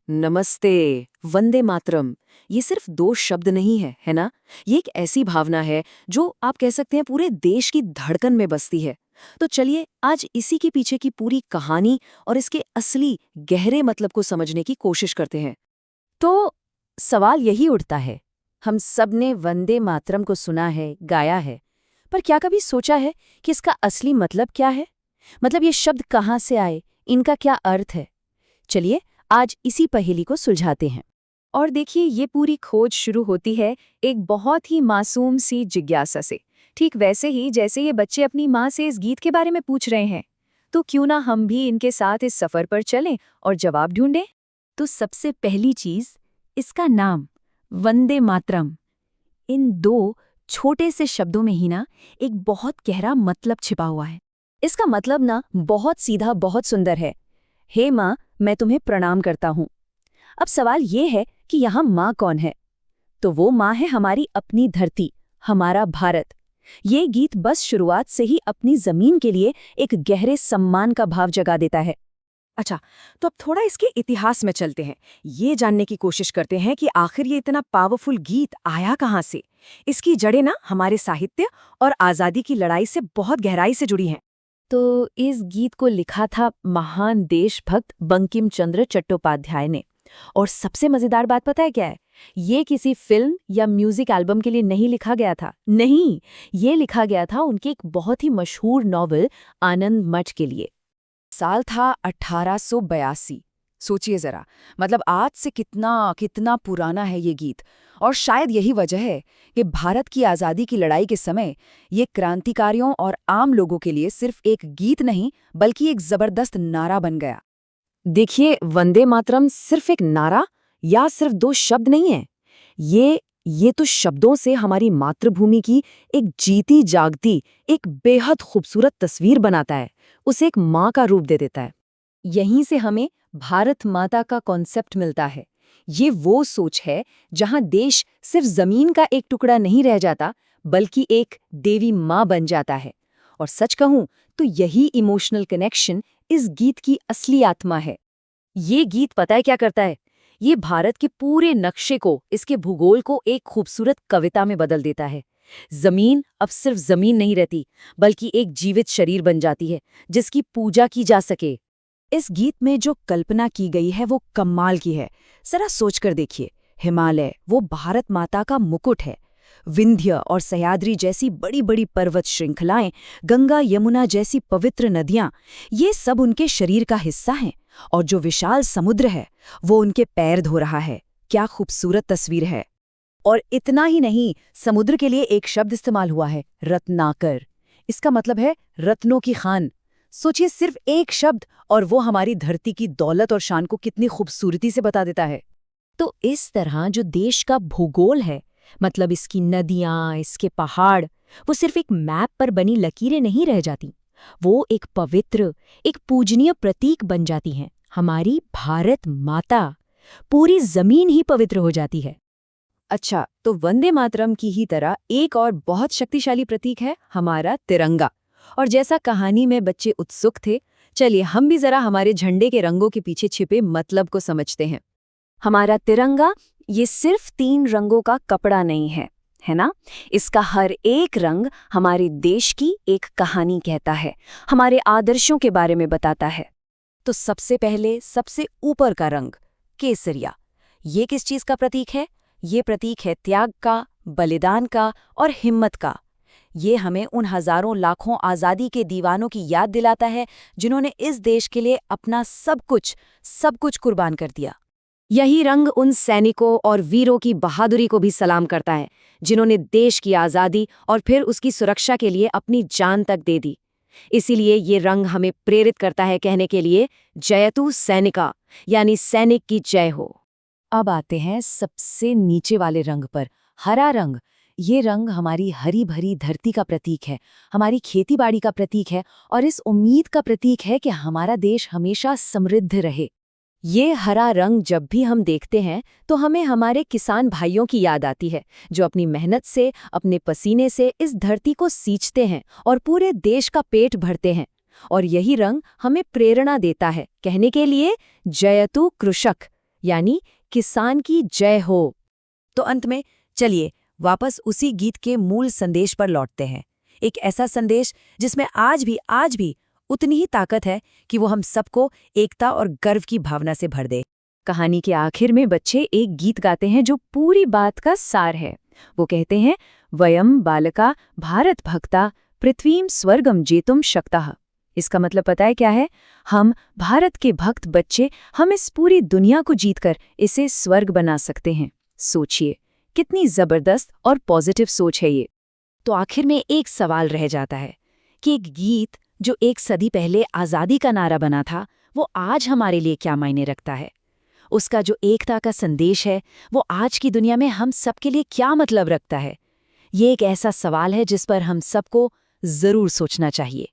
नमस्ते। वंदे मातरम ये सिर्फ दो शब्द नहीं है ना? ये एक ऐसी भावना है जो आप कह सकते हैं पूरे देश की धड़कन में बसती है। तो चलिए आज इसी के पीछे की पूरी कहानी और इसके असली गहरे मतलब को समझने की कोशिश करते हैं। तो सवाल यही उठता है, हम सब ने वंदे मातरम को सुना है, गाया है, पर क्या कभी सोचा है कि इसका असली मतलब क्या है? मतलब ये शब्द कहाँ से आए, इनका क्या अर्थ है? चलिए आज इसी पहेली को सुलझाते हैं। और देखिए ये पूरी खोज शुरू होती है एक बहुत ही मासूम सी जिज्ञासा से, ठीक वैसे ही जैसे ये बच्चे अपनी माँ से इस गीत के बारे में पूछ रहे हैं। तो क्यों ना हम भी इनके साथ इस सफर पर चलें और जवाब ढूंढें। तो सबसे पहली चीज, इसका नाम वंदे मातरम। इन दो छोटे से शब्दों में ही ना एक बहुत गहरा मतलब छिपा हुआ है। इसका मतलब ना बहुत सीधा, बहुत सुंदर है। हे माँ, मैं तुम्हें प्रणाम करता हूँ। अब सवाल ये है कि यहाँ माँ कौन है? तो वो माँ है हमारी अपनी धरती, हमारा भारत। ये गीत बस शुरुआत से ही अपनी जमीन के लिए एक गहरे सम्मान का भाव जगा देता है। अच्छा, तो अब थोड़ा इसके इतिहास में चलते हैं। ये जानने की कोशिश करते हैं कि आखिर ये इतना पावरफुल गीत आया कहाँ से। इसकी जड़ें ना हमारे साहित्य और आज़ादी की लड़ाई से बहुत गहराई से जुड़ी हैं। तो इस गीत को लिखा था महान देशभक्त बंकिम चंद्र चट्टोपाध्याय ने। और सबसे मजेदार बात पता है क्या है? ये किसी फिल्म या म्यूजिक एल्बम के लिए नहीं लिखा गया था। नहीं, ये लिखा गया था उनके एक बहुत ही मशहूर नॉवल आनंद मठ के लिए। साल था 1882। सोचिए जरा, मतलब आज से कितना कितना पुराना है ये गीत। और शायद यही वजह है कि भारत की आज़ादी की लड़ाई के समय ये क्रांतिकारियों और आम लोगों के लिए सिर्फ एक गीत नहीं बल्कि एक जबरदस्त नारा बन गया। देखिए, वंदे मातरम सिर्फ एक नारा या सिर्फ दो शब्द नहीं है। ये तो शब्दों से हमारी मातृभूमि की एक जीती जागती, एक बेहद खूबसूरत तस्वीर बनाता है, उसे एक माँ का रूप दे देता है। यहीं से हमें भारत माता का कॉन्सेप्ट मिलता है। ये वो सोच है जहां देश सिर्फ जमीन का एक टुकड़ा नहीं रह जाता, बल्कि एक देवी माँ बन जाता है। और सच कहूं तो यही इमोशनल कनेक्शन इस गीत की असली आत्मा है। ये गीत पता है क्या करता है? ये भारत के पूरे नक्शे को, इसके भूगोल को एक खूबसूरत कविता में बदल देता है। जमीन अब सिर्फ जमीन नहीं रहती, बल्कि एक जीवित शरीर बन जाती है जिसकी पूजा की जा सके। इस गीत में जो कल्पना की गई है वो कमाल की है। जरा सोचकर देखिए, हिमालय वो भारत माता का मुकुट है। विंध्य और सह्याद्री जैसी बड़ी बड़ी पर्वत श्रृंखलाएं, गंगा यमुना जैसी पवित्र नदियां, ये सब उनके शरीर का हिस्सा हैं। और जो विशाल समुद्र है वो उनके पैर धो रहा है। क्या खूबसूरत तस्वीर है। और इतना ही नहीं, समुद्र के लिए एक शब्द इस्तेमाल हुआ है, रत्नाकर। इसका मतलब है रत्नों की खान। सोचिए, सिर्फ एक शब्द और वो हमारी धरती की दौलत और शान को कितनी खूबसूरती से बता देता है। तो इस तरह जो देश का भूगोल है, मतलब इसकी नदियाँ, इसके पहाड़, वो सिर्फ एक मैप पर बनी लकीरें नहीं रह जाती। वो एक पवित्र, एक पूजनीय प्रतीक बन जाती हैं। हमारी भारत माता, पूरी जमीन ही पवित्र हो जाती है। अच्छा, तो वंदे मातरम की ही तरह एक और बहुत शक्तिशाली प्रतीक है हमारा तिरंगा। और जैसा कहानी में बच्चे उत्सुक थे, चलिए हम भी जरा हमारे झंडे के रंगों के पीछे छिपे मतलब को समझते हैं। हमारा तिरंगा ये सिर्फ 3 रंगों का कपड़ा नहीं है ना? इसका हर एक रंग हमारे देश की एक कहानी कहता है, हमारे आदर्शों के बारे में बताता है। तो सबसे पहले सबसे ऊपर का रंग केसरिया, ये किस चीज का प्रतीक है? ये प्रतीक है त्याग का, बलिदान का और हिम्मत का। ये हमें उन हजारों लाखों आज़ादी के दीवानों की याद दिलाता है जिन्होंने इस देश के लिए अपना सब कुछ कुर्बान कर दिया। यही रंग उन सैनिकों और वीरों की बहादुरी को भी सलाम करता है जिन्होंने देश की आज़ादी और फिर उसकी सुरक्षा के लिए अपनी जान तक दे दी। इसीलिए ये रंग हमें प्रेरित करता है कहने के लिए जयतु सैनिका, यानी सैनिक की जय हो। अब आते हैं सबसे नीचे वाले रंग पर, हरा रंग। ये रंग हमारी हरी भरी धरती का प्रतीक है, हमारी खेतीबाड़ी का प्रतीक है और इस उम्मीद का प्रतीक है कि हमारा देश हमेशा समृद्ध रहे। ये हरा रंग जब भी हम देखते हैं तो हमें हमारे किसान भाइयों की याद आती है, जो अपनी मेहनत से, अपने पसीने से इस धरती को सींचते हैं और पूरे देश का पेट भरते हैं। और यही रंग हमें प्रेरणा देता है कहने के लिए जयतु कृषक, यानी किसान की जय हो। तो अंत में चलिए वापस उसी गीत के मूल संदेश पर लौटते हैं। एक ऐसा संदेश जिसमें आज भी उतनी ही ताकत है कि वो हम सबको एकता और गर्व की भावना से भर दे। कहानी के आखिर में बच्चे एक गीत गाते हैं जो पूरी बात का सार है। वो कहते हैं, वयम बालका भारत भक्ता पृथ्वीम स्वर्गम जेतुम शक्तः। इसका मतलब पता है क्या है? हम भारत के भक्त बच्चे, हम इस पूरी दुनिया को जीतकर इसे स्वर्ग बना सकते हैं। सोचिए, कितनी जबरदस्त और पॉजिटिव सोच है ये। तो आखिर में एक सवाल रह जाता है कि एक गीत जो एक सदी पहले आज़ादी का नारा बना था, वो आज हमारे लिए क्या मायने रखता है? उसका जो एकता का संदेश है, वो आज की दुनिया में हम सबके लिए क्या मतलब रखता है? ये एक ऐसा सवाल है जिस पर हम सबको जरूर सोचना चाहिए।